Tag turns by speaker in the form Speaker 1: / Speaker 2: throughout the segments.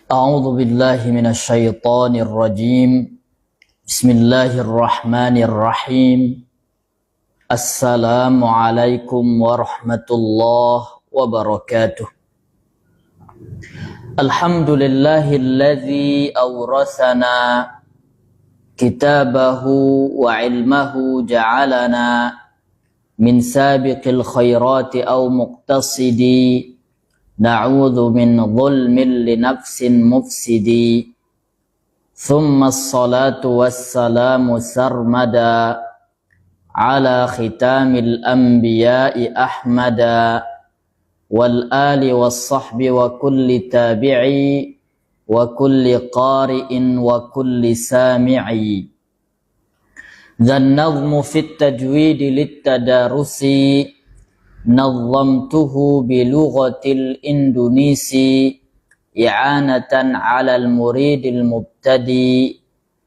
Speaker 1: A'udzu billahi minasyaitonir rajim. Bismillahirrahmanirrahim. Assalamualaikum warahmatullahi wabarakatuh. Alhamdulillahilladzi awrasana kitabahu wa ilmahu ja'alana min sabiqil khairati aw muqtasidi. Na'udzu min zulmin li nafsin mufsidi. Thumma as-salatu was-salamu sarmada ala khitamil anbiya'i ahmada wal ali was-sahbi wa kulli tabi'i wa kulli qari'in wa kulli sami'i. Dhan nazmu fit tajwidi lit-tadarusi نظمته بلغة الإندونيسي إعانة على المريد المبتدئ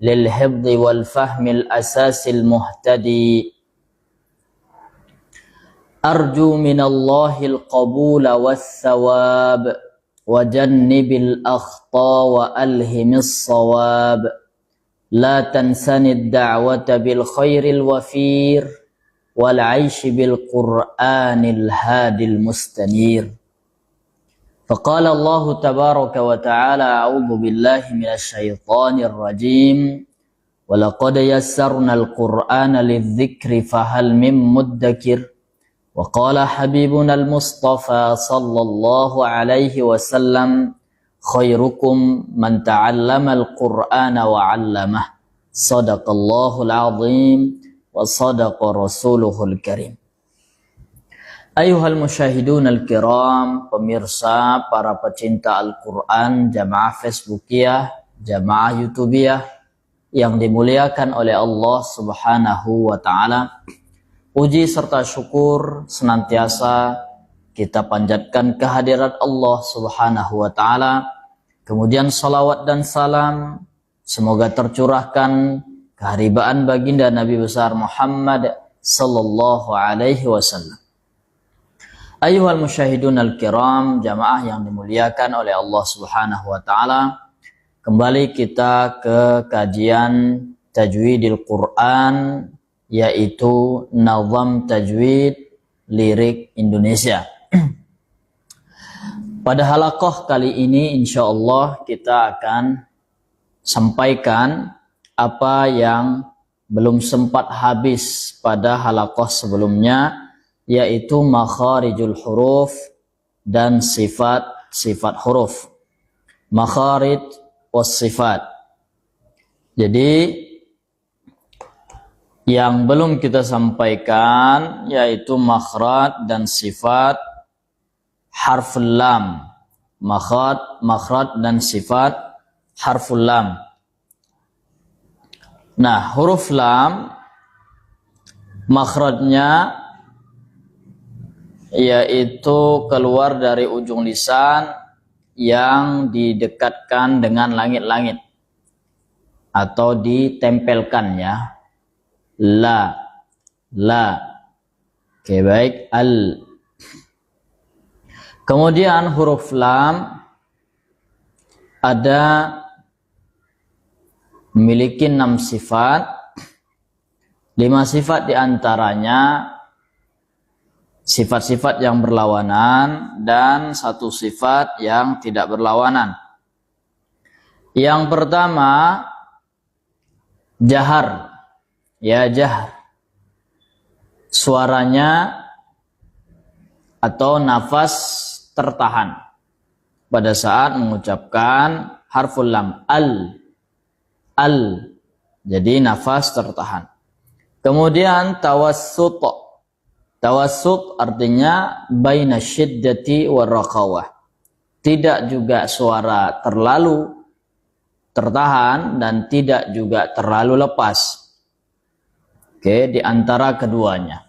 Speaker 1: للحفظ والفهم الأساس المهتدي. أرجو من الله القبول والثواب وجنب الأخطاء وألهم الصواب. لا تنسني الدعوة بالخير الوفير والعيش بالقرآن الهادي المستنير. فقال الله تبارك وتعالى أعوذ بالله من الشيطان الرجيم ولقد يسرنا القرآن للذكر فهل من مدكر. وقال حبيبنا المصطفى صلى الله عليه وسلم خيركم من تعلم القرآن وعلمه. صدق الله العظيم wa sadaqa rasuluhul karim. Ayuhal musyahidun al-kiram, pemirsa, para pecinta Al-Quran, jamaah Facebookiyah, jamaah YouTubiyah yang dimuliakan oleh Allah subhanahu wa ta'ala. Puji serta syukur senantiasa kita panjatkan kehadirat Allah subhanahu wa ta'ala. Kemudian salawat dan salam semoga tercurahkan keharibaan baginda Nabi besar Muhammad sallallahu alaihi wasallam. Ayuhal musyahidun al-kiram, jamaah yang dimuliakan oleh Allah subhanahu wa ta'ala. Kembali kita ke kajian tajwidil Quran, yaitu nazam tajwid lirik Indonesia. Pada halaqah kali ini insyaallah kita akan sampaikan apa yang belum sempat habis pada halaqah sebelumnya, yaitu makharijul huruf dan sifat-sifat huruf. Makharij was sifat. Jadi yang belum kita sampaikan yaitu makhraj dan sifat harful lam. Makhraj dan sifat harful lam. Nah, huruf lam makhrajnya yaitu keluar dari ujung lisan yang didekatkan dengan langit-langit atau ditempelkan ya. La. Oke, baik. Al. Kemudian huruf lam ada memiliki 6 sifat. 5 sifat diantaranya sifat-sifat yang berlawanan dan 1 sifat yang tidak berlawanan. Yang pertama jahar. Ya, jahar. Suaranya atau nafas tertahan pada saat mengucapkan harful lam. Al. Jadi nafas tertahan. Kemudian tawassut. Tawassut artinya baina syiddati warraqawah. Tidak juga suara terlalu tertahan dan tidak juga terlalu lepas. Oke, di antara keduanya.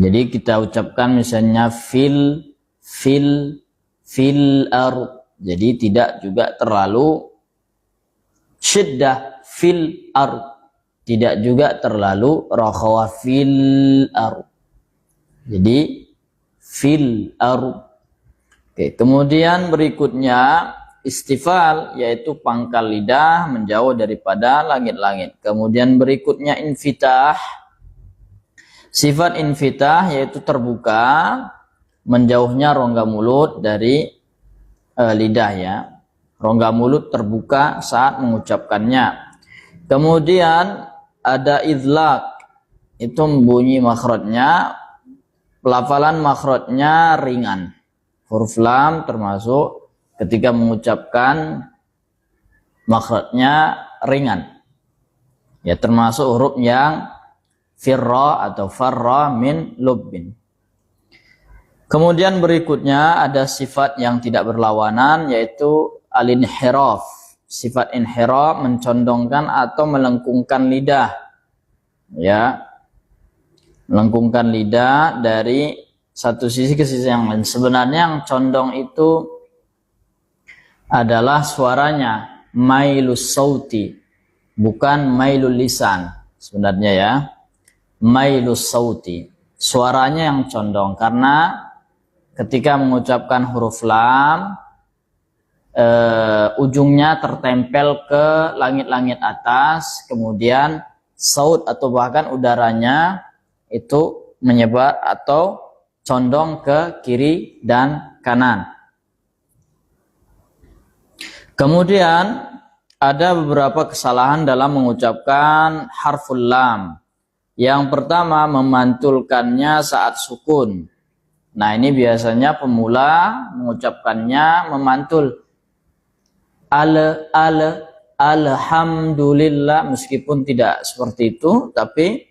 Speaker 1: Jadi kita ucapkan misalnya fil Jadi tidak juga terlalu syiddah fil ard, tidak juga terlalu rakhawah fil ard. Jadi fil ard. Oke, kemudian berikutnya istifal, yaitu pangkal lidah menjauh daripada langit-langit. Kemudian berikutnya infitah. Sifat infitah yaitu terbuka, menjauhnya rongga mulut dari lidah ya. Rongga mulut terbuka saat mengucapkannya. Kemudian ada idlaq, itu bunyi makhrajnya, pelafalan makhrajnya ringan. Huruf lam termasuk ketika mengucapkan makhrajnya ringan. Ya, termasuk huruf yang firra atau farra min lubbin. Kemudian berikutnya ada sifat yang tidak berlawanan, yaitu al-inhiraf. Sifat inhiraf mencondongkan atau melengkungkan lidah. Ya. Melengkungkan lidah dari satu sisi ke sisi yang lain. Sebenarnya yang condong itu adalah suaranya, mailus sauti, bukan mailul lisan. Sebenarnya ya, mailus sauti, suaranya yang condong, karena ketika mengucapkan huruf lam, ujungnya tertempel ke langit-langit atas, kemudian saut atau bahkan udaranya itu menyebar atau condong ke kiri dan kanan. Kemudian ada beberapa kesalahan dalam mengucapkan harful lam. Yang pertama, memantulkannya saat sukun. Nah, ini biasanya pemula mengucapkannya memantul. Alhamdulillah, meskipun tidak seperti itu, tapi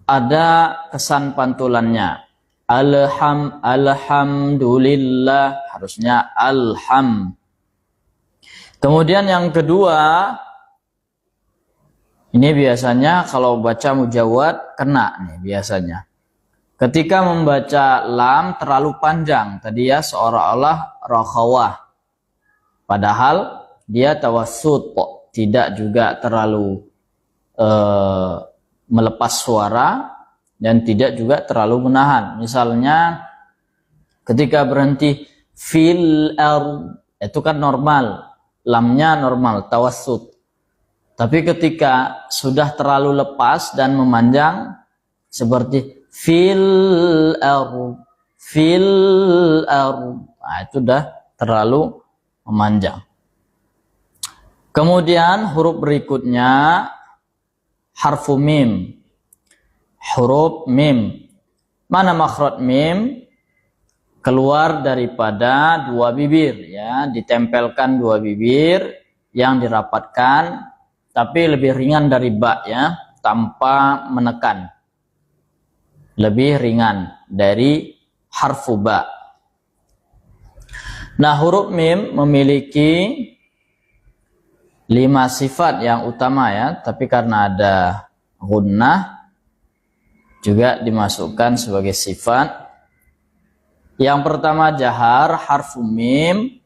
Speaker 1: ada kesan pantulannya. Alhamdulillah, harusnya alham. Kemudian yang kedua, ini biasanya kalau baca mujawad kena nih biasanya. Ketika membaca lam terlalu panjang, tadi ya seolah-olah rakhawah. Padahal dia tawassut, tidak juga terlalu melepas suara dan tidak juga terlalu menahan. Misalnya ketika berhenti fil ard, itu kan normal, lamnya normal, tawassut. Tapi ketika sudah terlalu lepas dan memanjang seperti fil ard, nah, itu sudah terlalu memanjang. Kemudian huruf berikutnya harfu mim. Huruf mim. Mana makhraj mim? Keluar daripada dua bibir ya, ditempelkan dua bibir yang dirapatkan, tapi lebih ringan dari ba ya, tanpa menekan. Lebih ringan dari harfu ba. Nah, huruf mim memiliki 5 sifat yang utama ya, tapi karena ada gunnah juga dimasukkan sebagai sifat. Yang pertama jahar, harfu mim,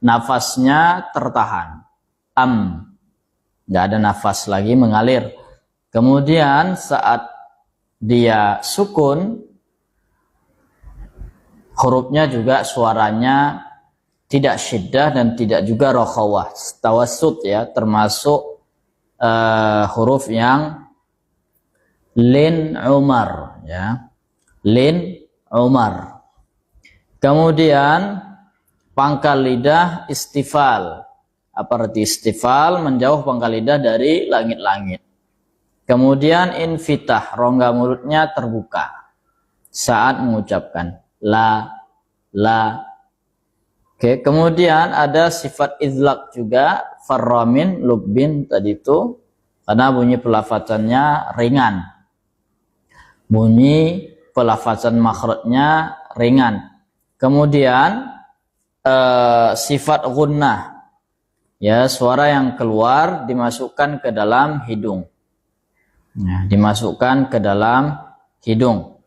Speaker 1: nafasnya tertahan. Nggak ada nafas lagi mengalir. Kemudian saat dia sukun, hurufnya juga suaranya tidak syiddah dan tidak juga rakhawah, tawassut ya, termasuk huruf yang lin umar ya, lin umar. Kemudian pangkal lidah istifal. Apa arti istifal? Menjauh pangkal lidah dari langit-langit. Kemudian infitah, rongga mulutnya terbuka saat mengucapkan la. Oke, kemudian ada sifat idlaq juga, farramin lubbin tadi itu, karena bunyi pelafazannya ringan. Bunyi pelafazan makhrajnya ringan. Kemudian sifat gunnah, ya, suara yang keluar dimasukkan ke dalam hidung. Nah, dimasukkan ke dalam hidung.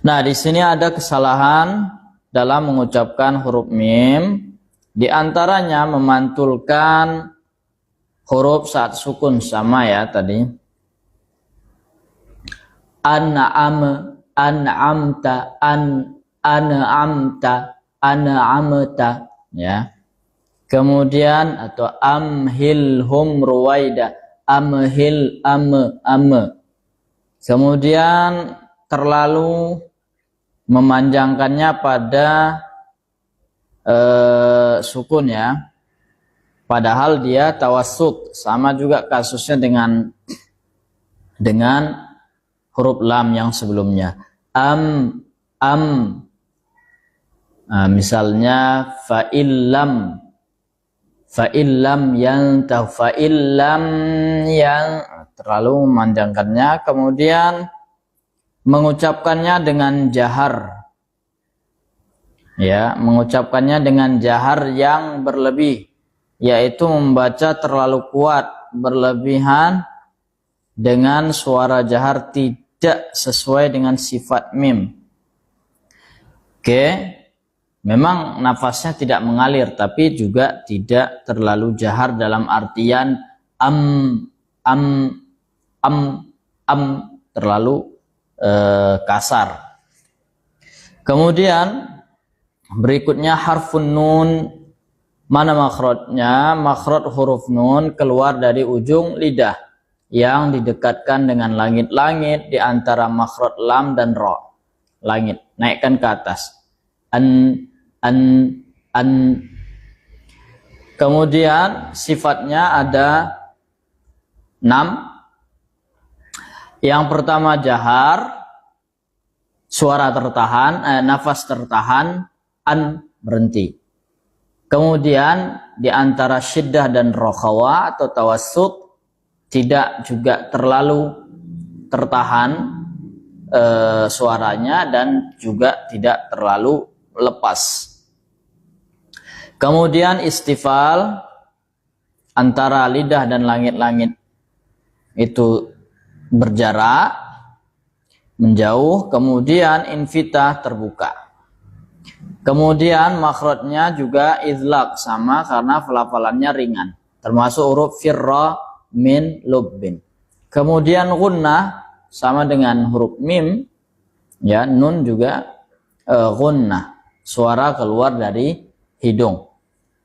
Speaker 1: Nah, di sini ada kesalahan dalam mengucapkan huruf mim, di antaranya memantulkan huruf saat sukun sama ya tadi. An'am, an'amta, an'amta, an'amta ya. Kemudian atau amhilhum ruwaida, amhil, kemudian terlalu memanjangkannya pada sukun ya, padahal dia tawassut. Sama juga kasusnya dengan huruf lam yang sebelumnya. Misalnya fa'illam yantahu, fa'illam yang terlalu memanjangkannya. Kemudian mengucapkannya dengan jahar ya, mengucapkannya dengan jahar yang berlebih, yaitu membaca terlalu kuat berlebihan dengan suara jahar tidak sesuai dengan sifat mim. Oke, memang nafasnya tidak mengalir, tapi juga tidak terlalu jahar dalam artian terlalu kasar. Kemudian berikutnya harfun nun. Mana makhrajnya? Makhraj huruf nun keluar dari ujung lidah yang didekatkan dengan langit-langit di antara makhraj lam dan ra. Langit, naikkan ke atas. An. Kemudian sifatnya ada 6. Yang pertama jahar, suara tertahan, nafas tertahan, berhenti. Kemudian di antara syiddah dan rokhawa atau tawassut, tidak juga terlalu tertahan suaranya dan juga tidak terlalu lepas. Kemudian istifal, antara lidah dan langit-langit itu berjarak, menjauh. Kemudian infitah, terbuka. Kemudian makhrajnya juga izlaq, sama karena pelafalannya ringan, termasuk huruf firra min lubbin. Kemudian gunnah sama dengan huruf mim ya, nun juga gunnah, suara keluar dari hidung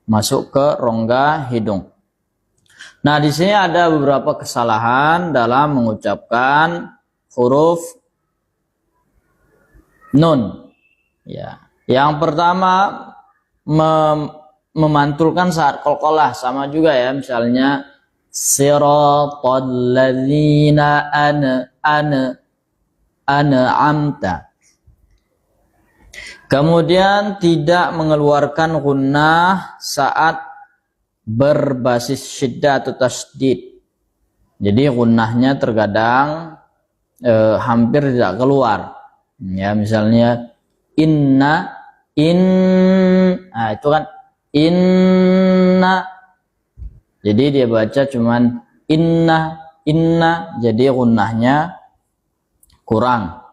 Speaker 1: masuk ke rongga hidung. Nah, di sini ada beberapa kesalahan dalam mengucapkan huruf nun ya. Yang pertama memantulkan saat qalqalah, sama juga ya, misalnya siratal ladzina an'amta. Kemudian tidak mengeluarkan gunnah saat berbasis syiddah atau tasydid. Jadi gunnahnya terkadang hampir tidak keluar. Ya, misalnya itu kan inna. Jadi dia baca cuman inna, jadi gunnahnya kurang.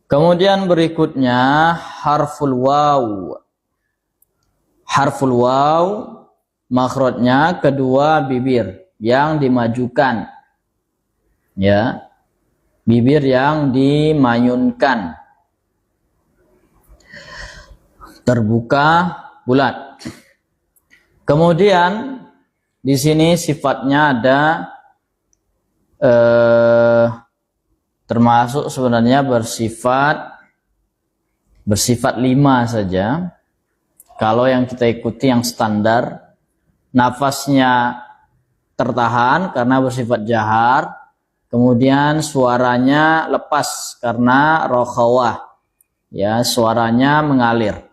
Speaker 1: Kemudian berikutnya harful waw. Harful waw makhrajnya kedua bibir yang dimajukan. Ya. Bibir yang dimayunkan. Terbuka bulat. Kemudian di sini sifatnya ada termasuk sebenarnya bersifat 5 saja. Kalau yang kita ikuti yang standar, nafasnya tertahan karena bersifat jahar, kemudian suaranya lepas karena rokhawah, ya, suaranya mengalir.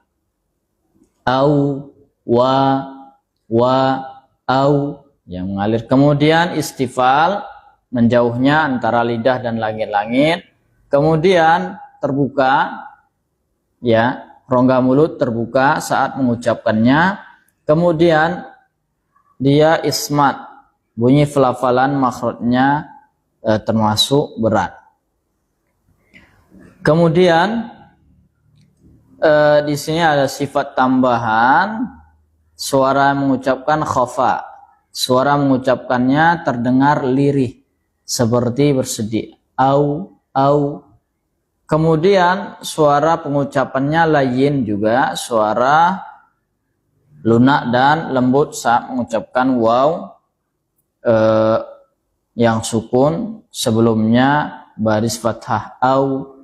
Speaker 1: Au, au, yang mengalir. Kemudian istifal, menjauhnya antara lidah dan langit-langit. Kemudian terbuka, ya, rongga mulut terbuka saat mengucapkannya. Kemudian dia ismat, bunyi pelafalan makhrajnya termasuk berat. Kemudian di sini ada sifat tambahan, suara mengucapkan khafa, suara mengucapkannya terdengar lirih seperti bersedih. Au. Kemudian suara pengucapannya layin juga, suara lunak dan lembut saat mengucapkan waw yang sukun sebelumnya baris fathah au.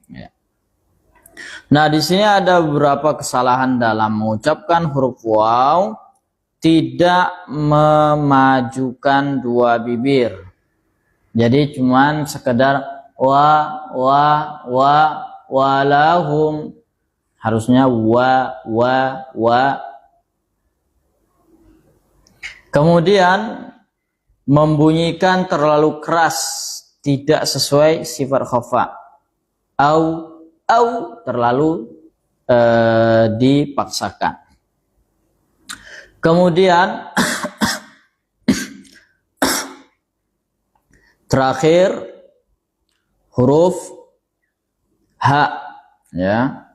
Speaker 1: Ya. Nah, di sini ada beberapa kesalahan dalam mengucapkan huruf waw, tidak memajukan dua bibir. Jadi cuman sekedar walahum, harusnya wa. Kemudian membunyikan terlalu keras, tidak sesuai sifat khafa. Au terlalu dipaksakan. Kemudian terakhir huruf ha, ya,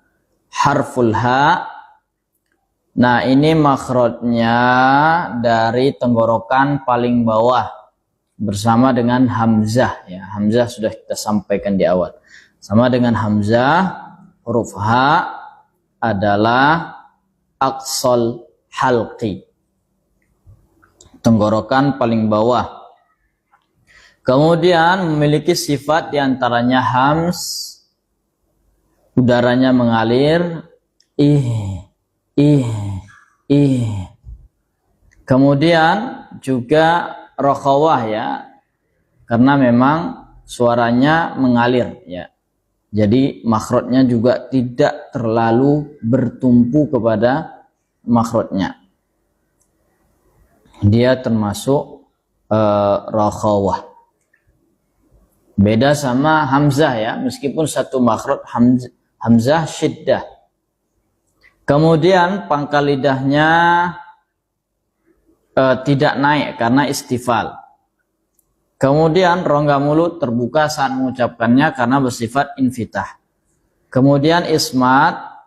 Speaker 1: harful ha. Nah, ini makhrajnya dari tenggorokan paling bawah bersama dengan hamzah, ya. Hamzah sudah kita sampaikan di awal. Sama dengan hamzah, huruf ha adalah aqsal halqi, tenggorokan paling bawah. Kemudian memiliki sifat diantaranya hams, udaranya mengalir, ih. Kemudian juga rokhawah, ya, karena memang suaranya mengalir, ya. Jadi makhrajnya juga tidak terlalu bertumpu kepada makhrajnya. Dia termasuk rokhawah. Beda sama hamzah, ya, meskipun satu makhraj hamzah syiddah. Kemudian pangkal lidahnya tidak naik karena istifal. Kemudian rongga mulut terbuka saat mengucapkannya karena bersifat infitah. Kemudian ismat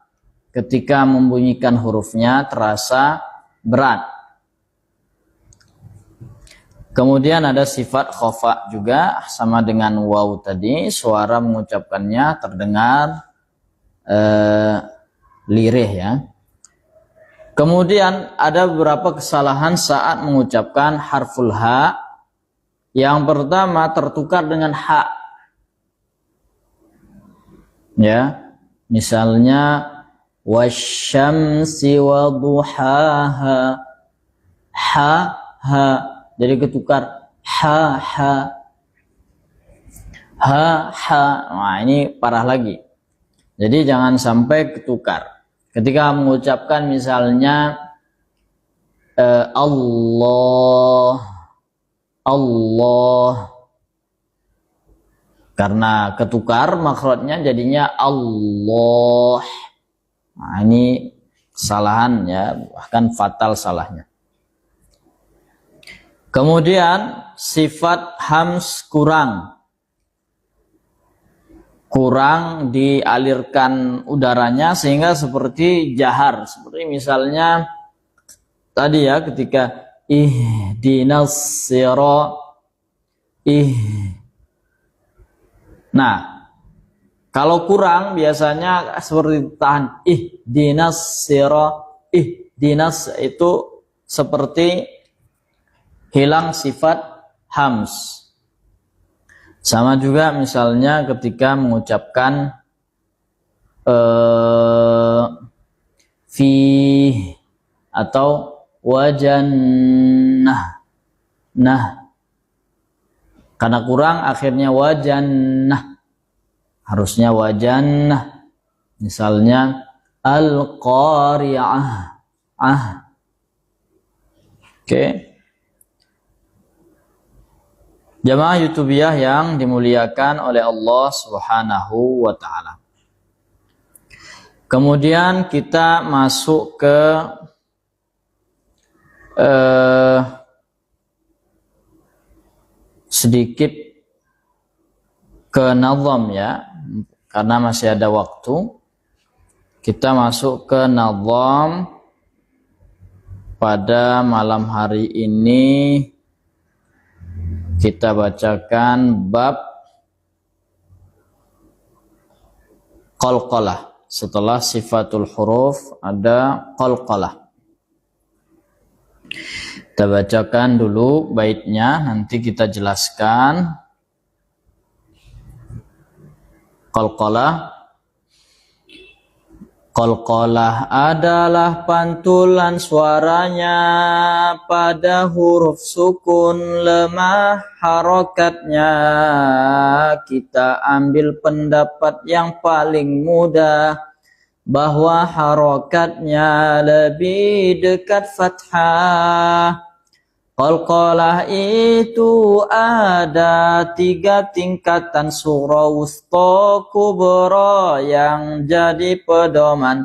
Speaker 1: ketika membunyikan hurufnya terasa berat. Kemudian ada sifat khafa juga, sama dengan waw tadi, suara mengucapkannya terdengar lirih, ya. Kemudian ada beberapa kesalahan saat mengucapkan harful ha. Yang pertama, tertukar dengan ha, ya. Misalnya wasyamsi waduhaha, ha. Jadi ketukar ha. Nah, ini parah lagi. Jadi jangan sampai ketukar. Ketika mengucapkan misalnya Allah, karena ketukar makhrajnya jadinya Allah. Nah, ini kesalahan, ya, bahkan fatal salahnya. Kemudian sifat hams kurang dialirkan udaranya sehingga seperti jahar, seperti misalnya tadi, ya, ketika ihdinas sira, Nah, kalau kurang biasanya seperti tahan ihdinas sira, ihdinas itu seperti hilang sifat hams. Sama juga misalnya ketika mengucapkan fi atau wajannah. Nah, karena kurang akhirnya wajannah. Harusnya wajannah. Misalnya al-qari'ah. Oke. Jamaah YouTubiah yang dimuliakan oleh Allah Subhanahu wa ta'ala. Kemudian kita masuk ke sedikit ke nazam, ya, karena masih ada waktu. Kita masuk ke nazam pada malam hari ini kita bacakan bab qalqalah. Setelah sifatul huruf ada qalqalah. Kita bacakan dulu baitnya, nanti kita jelaskan. Qalqalah. Qalqalah adalah pantulan suaranya pada huruf sukun lemah harokatnya. Kita ambil pendapat yang paling mudah bahwa harokatnya lebih dekat fathah. Qalqalah itu ada 3 tingkatan, surah wusta, kubra yang jadi pedoman,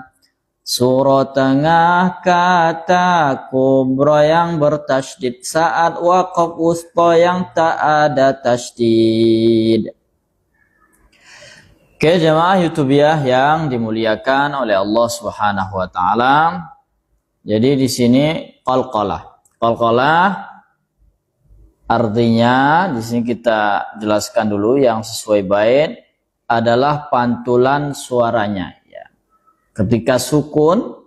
Speaker 1: surah tengah, kata kubra yang bertasydid saat waqaf, wusta yang tak ada tasydid. Oke, jemaah YouTubiah yang dimuliakan oleh Allah Subhanahu wa taala. Jadi di sini qalqalah. Qalqalah artinya di sini kita jelaskan dulu yang sesuai bait adalah pantulan suaranya ya. Ketika sukun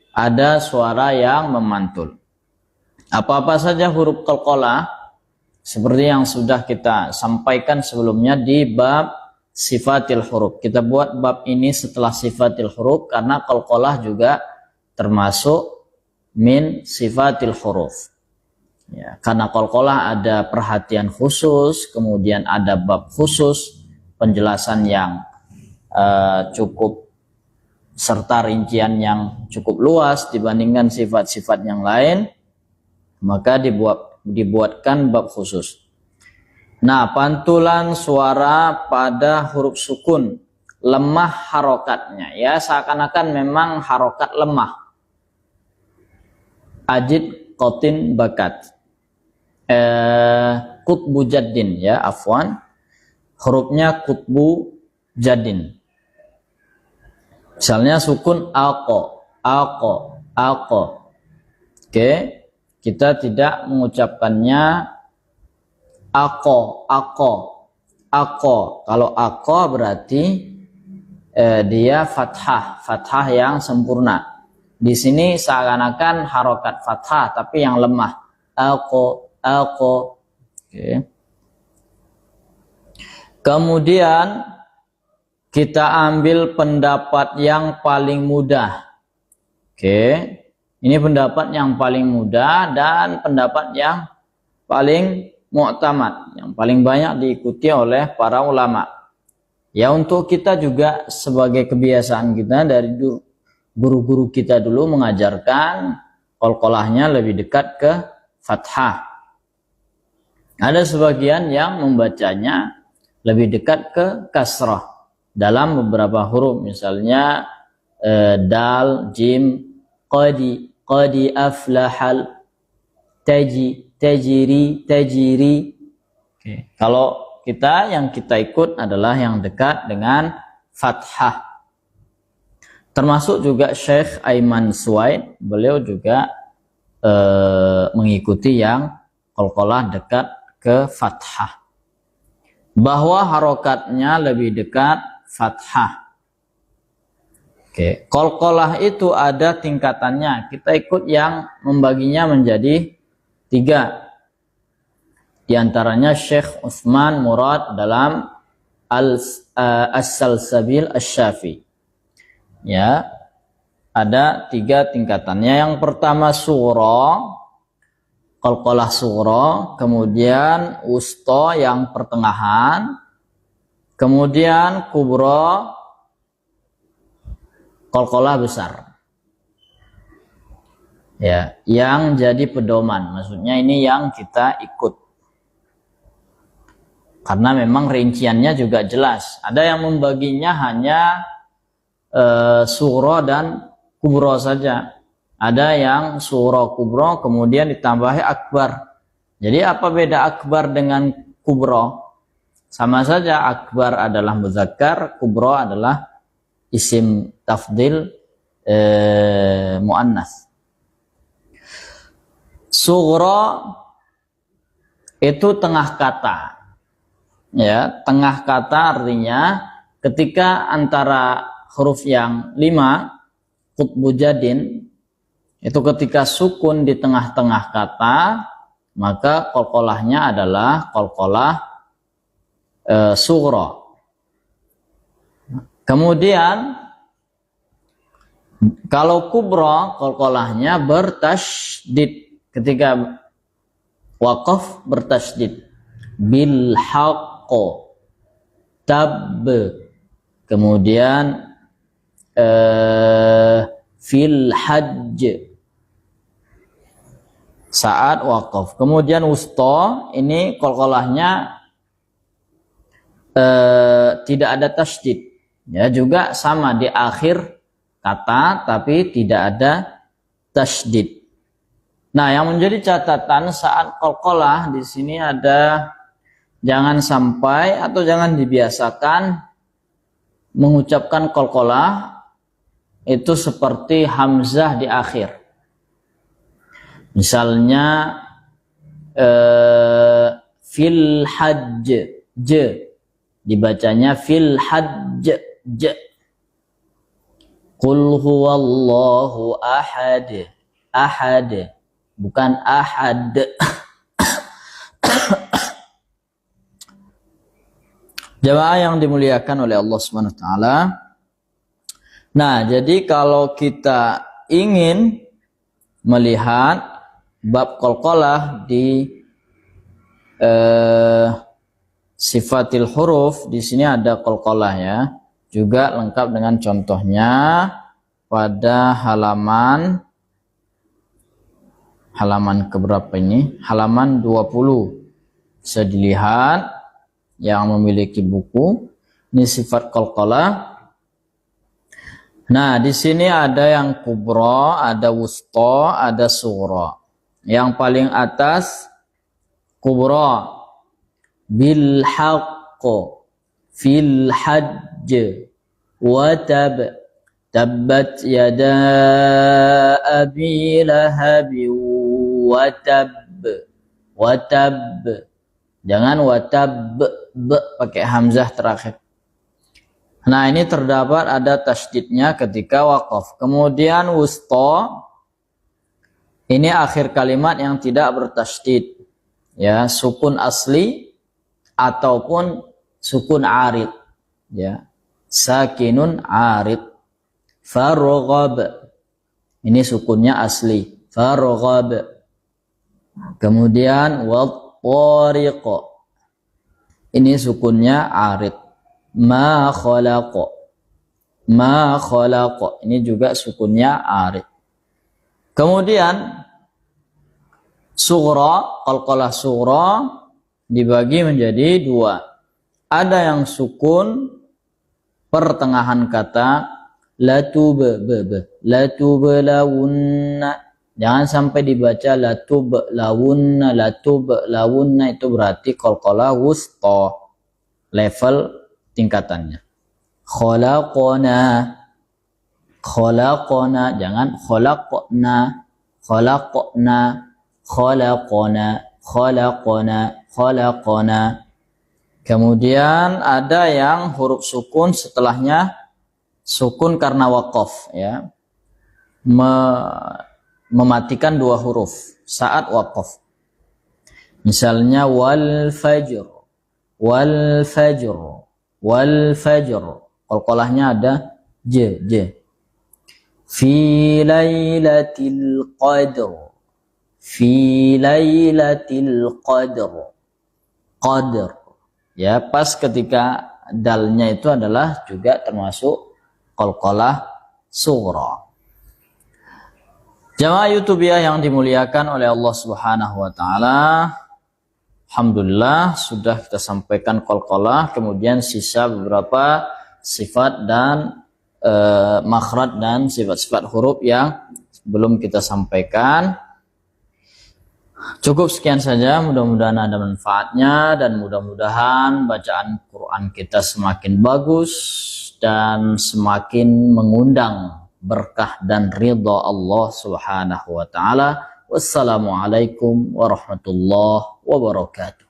Speaker 1: ada suara yang memantul. Apa-apa saja huruf qalqalah seperti yang sudah kita sampaikan sebelumnya di bab sifatil huruf. Kita buat bab ini setelah sifatil huruf karena qalqalah juga termasuk min sifatil huruf ya, karena qalqalah ada perhatian khusus, kemudian ada bab khusus, penjelasan yang cukup serta rincian yang cukup luas dibandingkan sifat-sifat yang lain, maka dibuatkan bab khusus. Nah, pantulan suara pada huruf sukun lemah harokatnya ya, seakan-akan memang harokat lemah. Ajid qatin bakat qutbu jaddin ya, afwan, hurufnya qutbu jaddin. Misalnya sukun aqo. Oke, kita tidak mengucapkannya aqo. Kalau aqo berarti dia fathah yang sempurna. Di sini seakan-akan harokat fathah tapi yang lemah. Alqo. Okay. Kemudian kita ambil pendapat yang paling mudah. Oke. Ini pendapat yang paling mudah dan pendapat yang paling mu'tamad, yang paling banyak diikuti oleh para ulama. Ya, untuk kita juga sebagai kebiasaan kita dari dulu, guru-guru kita dulu mengajarkan qalqalahnya lebih dekat ke fathah. Ada sebagian yang membacanya lebih dekat ke kasrah dalam beberapa huruf, misalnya dal, jim, qadi aflahal, tajiri. Okay. Kalau yang kita ikut adalah yang dekat dengan fathah. Termasuk juga Syekh Aiman Suwaid, beliau juga mengikuti yang qalqalah dekat ke fathah. Bahwa harokatnya lebih dekat fathah. Oke, qalqalah itu ada tingkatannya. Kita ikut yang membaginya menjadi 3. Di antaranya Syekh Utsman Murad dalam As-Salsabil Asy-Syafi. Ya, ada 3 tingkatannya. Yang pertama sura, qalqalah sura, kemudian wusta yang pertengahan, kemudian kubra, qalqalah besar. Ya, yang jadi pedoman, maksudnya ini yang kita ikut. Karena memang rinciannya juga jelas. Ada yang membaginya hanya sura dan kubra saja. Ada yang sura kubra kemudian ditambahi akbar. Jadi apa beda akbar dengan kubra? Sama saja, akbar adalah muzakkar, kubra adalah isim tafdil muannas. Sughra itu tengah kata. Ya, tengah kata artinya ketika antara huruf yang 5 qutbu jadin itu ketika sukun di tengah-tengah kata, maka qalqalahnya adalah qalqalah sughra. Kemudian kalau kubra qalqalahnya bertasydid, ketika waqaf bertasydid. Bil haqqo tab, kemudian fil hajj saat waqaf. Kemudian wusta ini qalqalahnya tidak ada tasydid, ya, juga sama di akhir kata tapi tidak ada tasydid. Nah, yang menjadi catatan saat qalqalah di sini ada, jangan sampai atau jangan dibiasakan mengucapkan qalqalah itu seperti hamzah di akhir. Misalnya fil hajj, j dibacanya fil hajj, j. Qul huwallahu ahad, ahad bukan ahad. Jamaah yang dimuliakan oleh Allah Subhanahu wa taala. Nah, jadi kalau kita ingin melihat bab qalqalah di sifatil huruf, di sini ada qalqalah ya. Juga lengkap dengan contohnya pada halaman keberapa ini? Halaman 20. Bisa dilihat yang memiliki buku. Ini sifat qalqalah. Nah, di sini ada yang kubra, ada wusta, ada sughra. Yang paling atas kubra bil haqqo fil hajj wa tab, tabbat yada abi lahab wa tab, jangan wa tab, pakai hamzah terakhir. Nah, ini terdapat ada tasydidnya ketika waqaf. Kemudian wusta ini akhir kalimat yang tidak bertasydid, ya, sukun asli ataupun sukun arid, ya, sakinun arid. Farghab ini sukunnya asli, farghab. Kemudian wattariq ini sukunnya arid. Ma khalaqa, ma khalaqa ini juga sukunnya arid. Kemudian sughra, qalqalah sughra dibagi menjadi dua. Ada yang sukun pertengahan kata, latublawunna, jangan sampai dibaca latublawunna, latublawunna, itu berarti qalqalah wusta, level tingkatannya. Khalaqona, khalaqona, jangan khalaqna, khalaqna, khalaqona, khalaqona, khalaqona. Kemudian ada yang huruf sukun setelahnya sukun karena waqaf, ya, mematikan dua huruf saat waqaf. Misalnya wal fajr, wal fajr, wal fajr, qalqalahnya ada j, j. Fi lailatil qadr, fi lailatil qadr, qadr, ya, pas ketika dalnya itu adalah juga termasuk qalqalah sughra. Jamaah YouTubiah yang dimuliakan oleh Allah Subhanahu wa taala, alhamdulillah sudah kita sampaikan qalqalah, kemudian sisa beberapa sifat dan makhraj dan sifat-sifat huruf yang belum kita sampaikan. Cukup sekian saja, mudah-mudahan ada manfaatnya dan mudah-mudahan bacaan Quran kita semakin bagus dan semakin mengundang berkah dan ridha Allah Subhanahu wa taala. Wassalamualaikum warahmatullahi wabarakatuh.